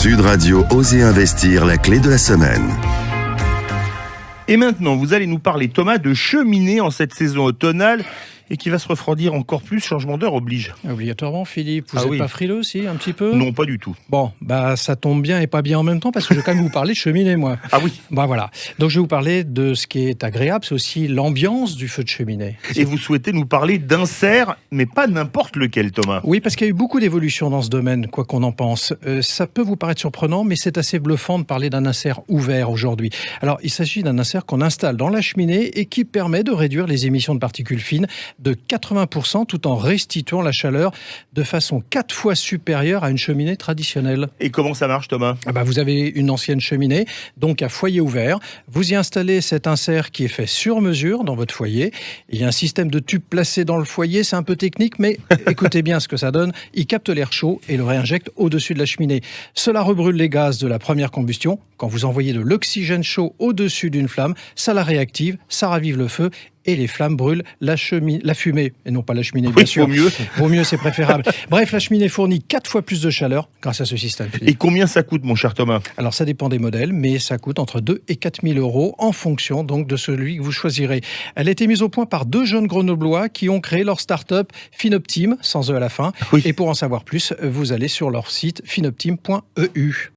Sud Radio, Osez investir, la clé de la semaine. Et maintenant, vous allez nous parler, Thomas, de cheminée en cette saison automnale et qui va se refroidir encore plus, changement d'heure oblige. Obligatoirement, Philippe. Vous n'êtes pas frileux aussi, un petit peu ? Non, pas du tout. Bon, ça tombe bien et pas bien en même temps parce que je vais quand même vous parler de cheminée, moi. Ah oui. Voilà. Donc je vais vous parler de ce qui est agréable, c'est aussi l'ambiance du feu de cheminée. Et vous souhaitez nous parler d'insert, mais pas n'importe lequel, Thomas. Oui, parce qu'il y a eu beaucoup d'évolutions dans ce domaine, quoi qu'on en pense. Ça peut vous paraître surprenant, mais c'est assez bluffant de parler d'un insert ouvert aujourd'hui. Alors, il s'agit d'un insert qu'on installe dans la cheminée et qui permet de réduire les émissions de particules fines de 80% tout en restituant la chaleur de façon 4 fois supérieure à une cheminée traditionnelle. Et comment ça marche, Thomas ? Vous avez une ancienne cheminée, donc à foyer ouvert. Vous y installez cet insert qui est fait sur mesure dans votre foyer. Il y a un système de tubes placés dans le foyer, c'est un peu technique, mais écoutez bien ce que ça donne. Il capte l'air chaud et le réinjecte au-dessus de la cheminée. Cela rebrûle les gaz de la première combustion. Quand vous envoyez de l'oxygène chaud au-dessus d'une flamme, ça la réactive, ça ravive le feu et les flammes brûlent la fumée, et non pas la cheminée, bien sûr. Vaut mieux, c'est préférable. Bref, la cheminée fournit 4 fois plus de chaleur grâce à ce système. Et combien ça coûte, mon cher Thomas ? Alors, ça dépend des modèles, mais ça coûte entre 2 et 4 000 euros en fonction donc de celui que vous choisirez. Elle a été mise au point par 2 jeunes grenoblois qui ont créé leur start-up Finoptime, sans E à la fin. Oui. Et pour en savoir plus, vous allez sur leur site finoptime.eu.